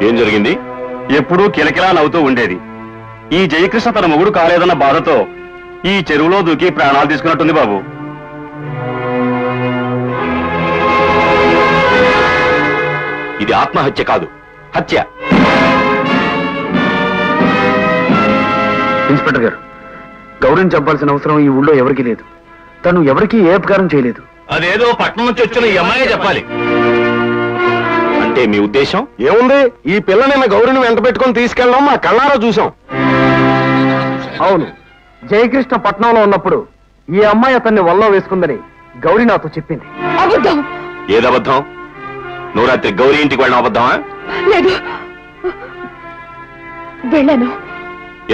ఏం జరిగింది? ఎప్పుడూ కిలకిలా నవ్వుతూ ఉండేది. ఈ జయకృష్ణ తన మొగుడు కాలేదన్న బాధతో ఈ చెరువులో దూకి ప్రాణాలు తీసుకున్నట్టుంది బాబు. ఇది ఆత్మహత్య కాదు, హత్య. ఇన్స్పెక్టర్ గారు, గౌరీని చంపాల్సిన అవసరం ఈ ఊళ్ళో ఎవరికీ లేదు. తను ఎవరికీ ఏ అపకారం చేయలేదు. అదేదో పట్నం నుంచి వచ్చిన ఈ అమ్మాయి చెప్పాలి. అంటే మీ ఉద్దేశం? ఏముంది, ఈ పిల్ల నిన్న గౌరీని వెంట పెట్టుకుని తీసుకెళ్ళడం మా కళ్ళారా చూసాం. అవును, జయకృష్ణ పట్నంలో ఉన్నప్పుడు ఈ అమ్మాయి అతన్ని వల్లో వేసుకుందని గౌరీ నాతో చెప్పింది. అబద్ధం. ఏదబద్ధం? నువ్వు రాత్రి గౌరీ ఇంటికి వెళ్ళిన అబద్ధమా? లేదు, వెళ్ళాను.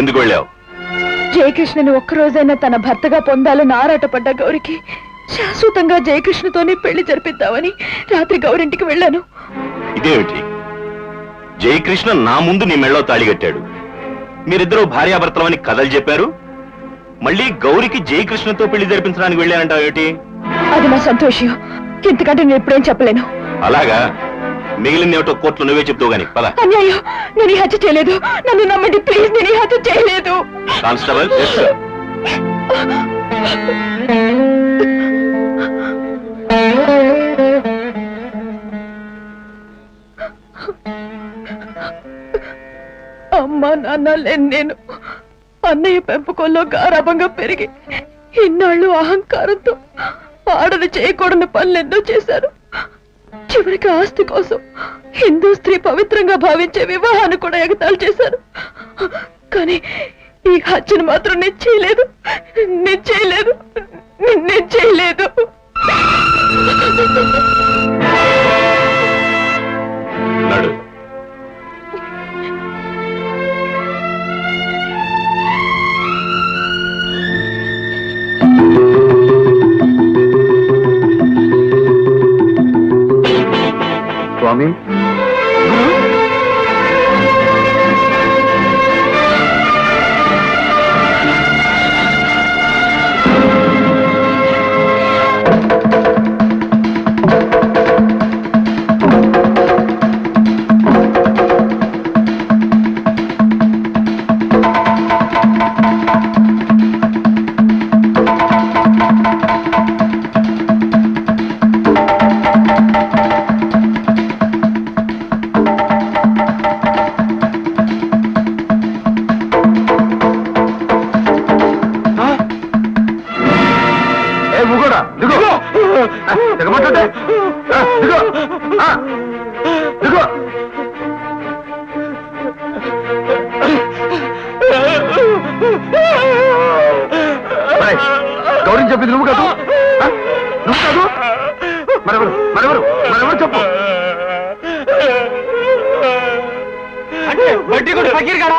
ఎందుకు వెళ్ళావు? జయకృష్ణని ఒక్కరోజైనా తన భర్తగా పొందాలని ఆరాటపడ్డ గౌరికి శాశ్వతంగా జయకృష్ణతోనే పెళ్లి జరిపిద్దామని రాత్రి గౌరింటికి వెళ్ళాను. ఇదేమిటి? జయకృష్ణ నా ముందు నీ మెళ్ళో తాళిగట్టాడు, మీరిద్దరూ భార్యాభర్తలమని కథలు చెప్పారు. మళ్ళీ గౌరికి జయకృష్ణతో పెళ్లి జరిపించడానికి వెళ్ళానంటావు ఏమిటి? అది నా సంతోషం, ఇంతకంటే నేను ఎప్పుడేం చెప్పలేను. అలాగా? మిగిలిన ఏమిటో కోర్టులో నువ్వే చెప్తావు గాని పద. అన్యాయం, నేను ఈ హత్య చేయలేదు, నన్ను నమ్మండి ప్లీజ్, నేను ఈ హత్య చేయలేదు. కానిస్టేబుల్, అమ్మా నాన్న లేని నేను అన్నయ్య పెంపకంలో గారాభంగా పెరిగి ఇన్నాళ్ళు అహంకారంతో ఆడది చేయకూడని పనులెన్నో చేశారు. చివరికి ఆస్తి కోసం హిందూ స్త్రీ పవిత్రంగా భావించే వివాహాన్ని కూడా ఎగతాళి చేశారు. కానీ ఈ హత్యను మాత్రం నేను చేయలేదు, నేను చేయలేదు, నేను చేయలేదు. నడు. స్వామి, గౌరీ చెప్పింది నువ్వు కాదు, నువ్వు కాదు, మరెవరు చెప్పు. అంటే బడ్డీ కూడా ఫకీర్ కాడా?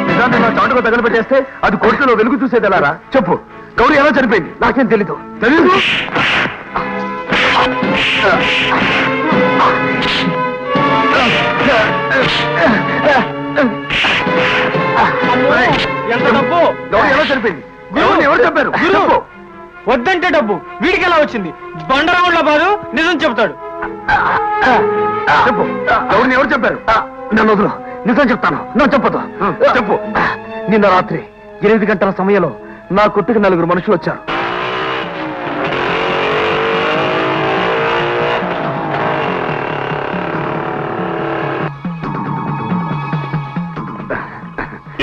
నిజాన్ని నా చాటుగా తగలబెట్టేస్తే అది కోర్టులో వెలుగు చూసేది ఎలారా? చెప్పు, గౌరీ ఎలా చనిపోయింది? నాకేం తెలీదు. ఎంత డబ్బు? గౌరీ ఎలా చనిపోయింది? ఎవరు చెప్పారు? వద్దంటే డబ్బు వీడికి ఎలా వచ్చింది? బండరావుల బాధ నిజం చెప్తాడు. చెప్పు, గౌరీని ఎవరు చెప్పారు? నన్ను వదులు, నిజం చెప్తాను. నువ్వు చెప్పదు. చెప్పు. నిన్న రాత్రి 8 గంటల సమయంలో నా కొట్టుకు 4 మనుషులు వచ్చారు.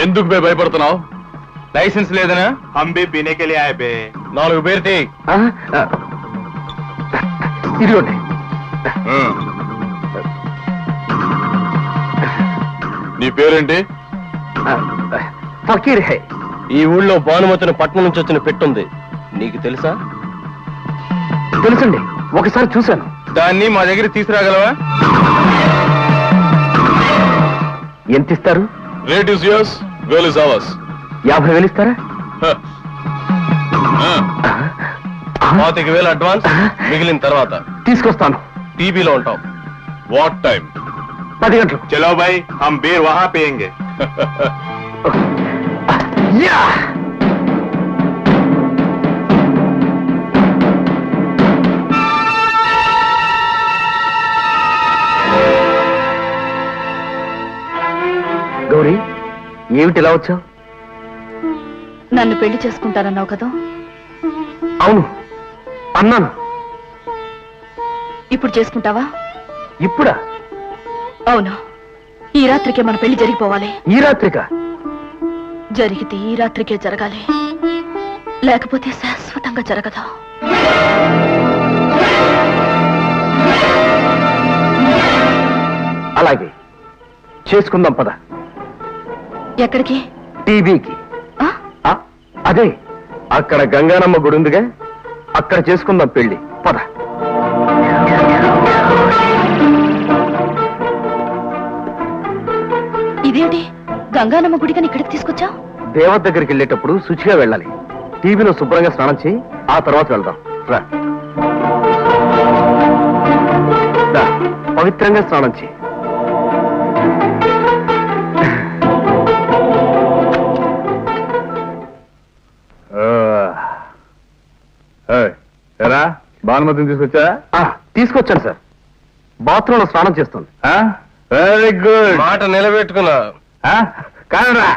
ఎందుకు భయపడుతున్నావు? లైసెన్స్ లేదనా? हम भी पीने के लिए आए बे. 4 పేరు ఇదిగోండి. నీ పేరేంటి? ఫకీర్ హై. ఈ ఊళ్ళో భానుమతిని పట్నం నుంచి వచ్చిన పెట్టుంది, నీకు తెలుసా? తెలుసండి, ఒకసారి చూశాను. దాన్ని మా దగ్గర తీసుకురాగలవా? ఎంత ఇస్తారు? Rate is yours, well is ours. 50,000 ఇస్తారా? 25,000 అడ్వాన్స్, మిగిలిన తర్వాత తీసుకొస్తాను. టీవీలో ఉంటాం. What time? 10 గంటలకు. చలో భాయ్ హమ్ బీర్ వహా పియేంగే. యా! గౌరీ, ఏమిటి ఇలా వచ్చావు? నన్ను పెళ్లి చేసుకుంటానన్నావు కదా, అవును అన్నాను. ఇప్పుడు చేసుకుంటావా? ఇప్పుడా? అవును, ఈ రాత్రికే మన పెళ్లి జరిగిపోవాలి. ఈ రాత్రిక? జరిగితే ఈ రాత్రికే జరగాలి, లేకపోతే శాశ్వతంగా జరగదు. అలాగే చేసుకుందాం, పద. ఎక్కడికి? టీవీకి. ఆ? అదే అక్కడ గంగానమ్మ గుడి ఉందిగా, అక్కడ చేసుకుందాం పెళ్లి, పద. ఇదేంటి, గంగానమ్మ గుడికని ఇక్కడికి తీసుకొచ్చా? దేవత దగ్గరికి వెళ్ళేటప్పుడు శుచిగా వెళ్ళాలి. టీవీలో శుభ్రంగా స్నానం చేయి, ఆ తర్వాత వెళ్దాం. రా. రా, పవిత్రంగా స్నానం చేయి. ఎరా భానుమతిని తీసుకొచ్చా? తీసుకొచ్చాను సార్, బాత్రూంలో స్నానం చేస్తుంది. Very good. మాట నిలబెట్టుకున్నా. కానరా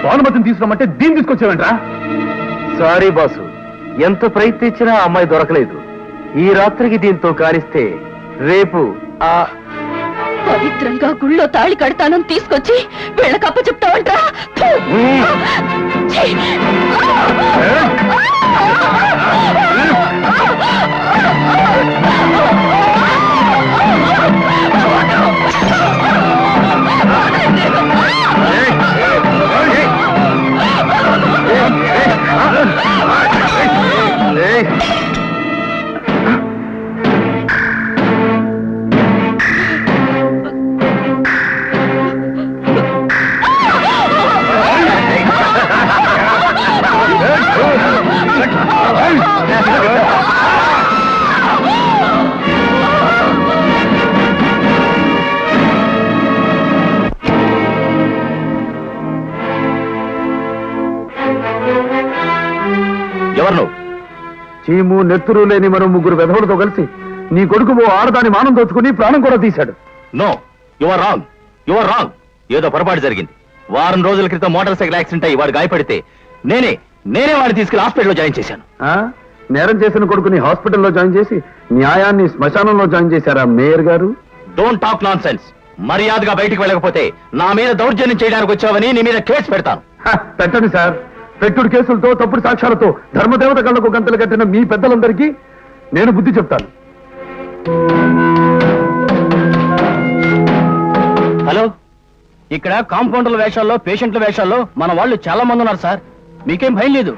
భానుమతిని తీసుకురమ్మంటే దీన్ని తీసుకొచ్చావేంట్రా? సారీ బాసు, ఎంత ప్రయత్నించినా ఆ అమ్మాయి దొరకలేదు. ఈ రాత్రికి దీంతో కానిస్తే రేపు ఆ పవిత్రంగా గుళ్ళో తాళి కడతానని తీసుకొచ్చి వీళ్ళకప్ప చెప్తావంటా? ఎవరు? చీము నెత్తురు లేని మరో 3 వెధవులతో కలిసి నీ కొడుకు ఓ ఆడదాని మానం దోచుకుని ప్రాణం కూడా తీశాడు. No, your wrong, your wrong. ఏదో పొరపాటు జరిగింది. వారం రోజుల క్రితం మోటార్ సైకిల్ యాక్సిడెంట్ అయ్యి వాడు గాయపడితే నేనే వాడిని తీసుకెళ్లి హాస్పిటల్లో జాయిన్ చేశాను. నేరం చేసిన కొడుకుని హాస్పిటల్లో జాయిన్ చేసి న్యాయాన్ని శ్మశానంలో జాయిన్ చేశారా మేయర్ గారు? Don't talk non sense. మర్యాదగా బయటికి వెళ్ళకపోతే నా మీద దౌర్జన్యం చేయడానికి వచ్చావని నీ మీద కేసు పెడతాను. పెట్టండి సార్. పెట్టుడు కేసులతో, తప్పుడు సాక్ష్యాలతో ధర్మదేవత కళ్ళకు గంతలు కట్టిన మీ పెద్దలందరికీ నేను బుద్ధి చెప్తాను. హలో, ఇక్కడ కాంపౌండర్ల వేషాల్లో, పేషెంట్ల వేషాల్లో మన వాళ్ళు చాలా మంది ఉన్నారు సార్. మీకేం భయం లేదు.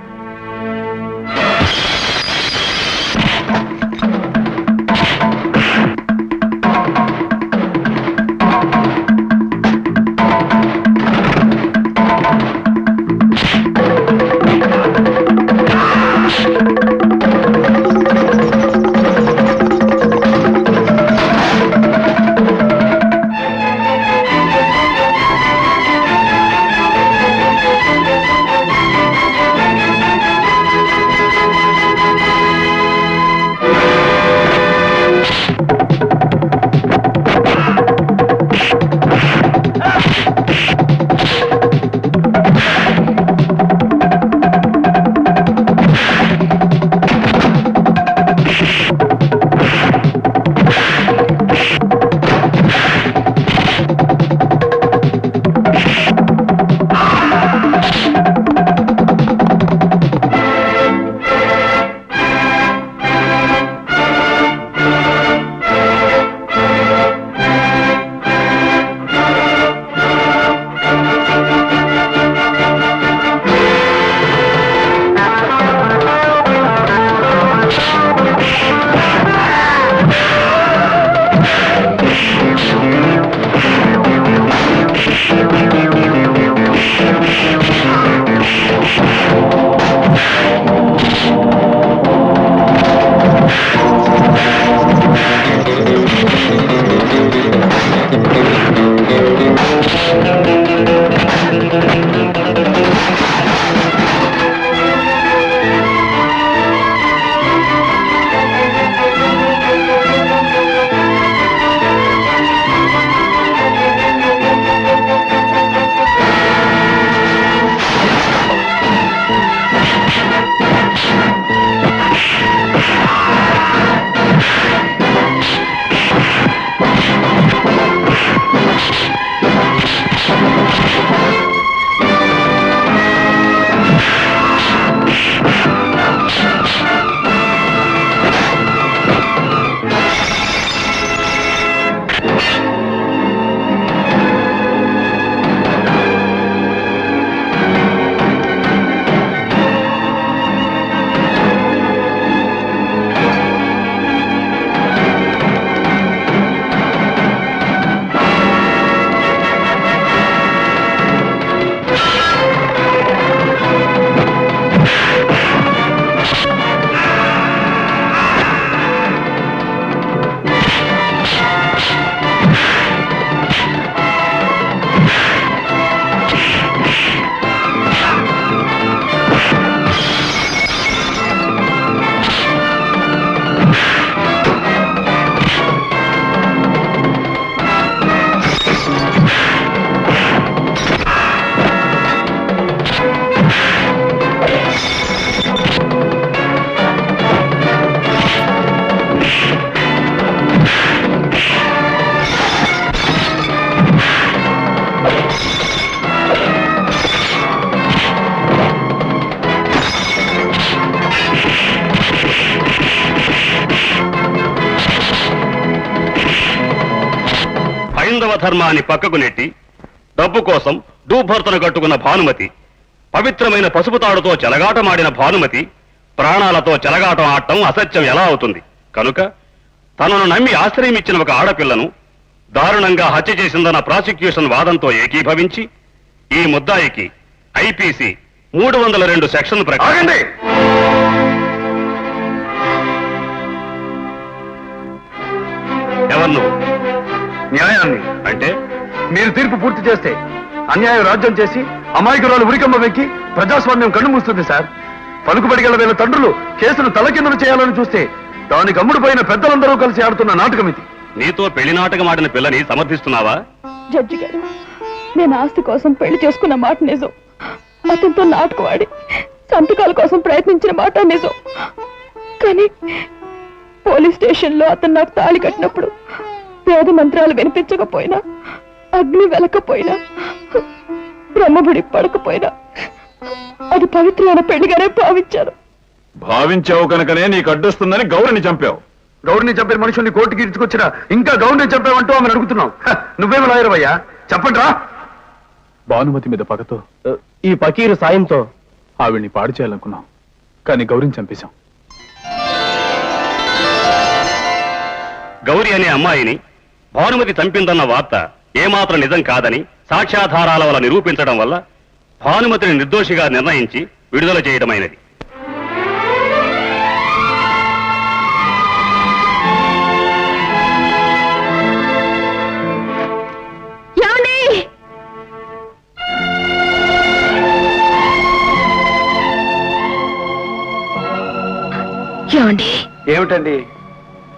స్వధర్మాన్ని పక్కకు నెట్టి డబ్బు కోసం డూభర్తను కట్టుకున్న భానుమతి, పవిత్రమైన పసుపు తాడుతో చెలగాటమాడిన భానుమతి ప్రాణాలతో చెలగాటం ఆడటం అసత్యం ఎలా అవుతుంది? కనుక తనను నమ్మి ఆశ్రయం ఇచ్చిన ఒక ఆడపిల్లను దారుణంగా హత్య చేసిందన్న ప్రాసిక్యూషన్ వాదంతో ఏకీభవించి ఈ ముద్దాయికి ఐపీసీ 302 సెక్షన్ ప్రకారం ఆగండి. ఎవరు నువ్వు? న్యాయాన్ని అంటే మీరు తీర్పు పూర్తి చేస్తే అన్యాయం రాజ్యం చేసి అమాయకురాలు ఉరికమ్మ వెక్కి ప్రజాస్వామ్యం కన్ను మూస్తుంది సార్. పలుకుబడి గల వీళ్ళ తండ్రులు కేసును తలకిందులు చేయాలని చూస్తే దానికి అమ్ముడుపోయిన పెద్దలందరూ కలిసి ఆడుతున్న నాటకం ఇది. నీతో పెళ్లి నాటకం ఆడిన పిల్లని సమర్థిస్తున్నావా? జడ్జి గారు, నేను ఆస్తి కోసం పెళ్లి చేసుకున్న మాట నిజం. అతనితో నాటకం ఆడి సంతకాల కోసం ప్రయత్నించిన మాట నిజం. కానీ పోలీస్ స్టేషన్లో అతను నాకు తాళి కట్టినప్పుడు వేద మంత్రాలు వినిపించకపోయినా, అగ్ని వెలకపోయినా, బ్రహ్మబుడి పడకపోయినా అది పవిత్రమైన పెళ్లిగానే భావించాను. భావించావు కనుకనే నీకు అడ్డొస్తుందని గౌరిని చంపావు. గౌరిని చంపిన మనుషుల్ని కోర్టుకి ఇచ్చుకొచ్చినా ఇంకా గౌరిని చంపావంటూ ఆమెను అడుగుతున్నావు. నువ్వేమి లాయరవయ్యా? చెప్పండి రా. భానుమతి మీద పగతో ఈ పకీరు సాయంతో ఆవిడ్ని పాడు చేయాలనుకున్నాం, కానీ గౌరిని చంపేశాం. గౌరి అనే అమ్మాయిని భానుమతి చంపిందన్న వార్త ఏమాత్రం నిజం కాదని సాక్ష్యాధారాల వల్ల నిరూపించడం వల్ల భానుమతిని నిర్దోషిగా నిర్ణయించి విడుదల చేయడమైనది. ఏమండి? ఏమిటండి?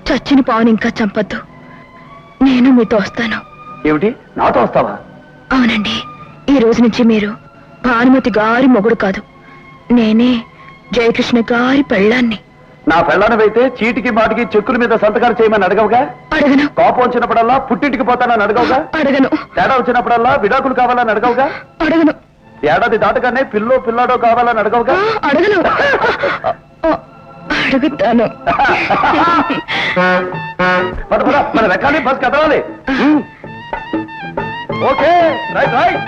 చచ్చిన పావుని ఇంకా చంపద్దు. నేను మీతో వస్తాను. ఏమిటి, నాతో వస్తావా? అవునండి, ఈ రోజు నుంచి మీరు భానుమతి గారి మొగుడు కాదు, నేనే జయకృష్ణ గారి పెళ్ళాన్ని. నా పెళ్ళానవైతే చీటికి మాటికి చెక్కుల మీద సంతకాలు చేయమని అడగవుగా? అడగను. కోపం వచ్చినప్పుడల్లా పుట్టింటికి పోతానని అడగవుగా? అడగను. తేడా వచ్చినప్పుడల్లా విడాకులు కావాలని అడగవుగా? అడగను. ఏడాది దాటగానే పిల్లాడో కావాలని అడగవుగా? అడగను. అడుగుతాను. పద పద, మన రెక్కాలి బస్ కదవాలి. Okay, right right.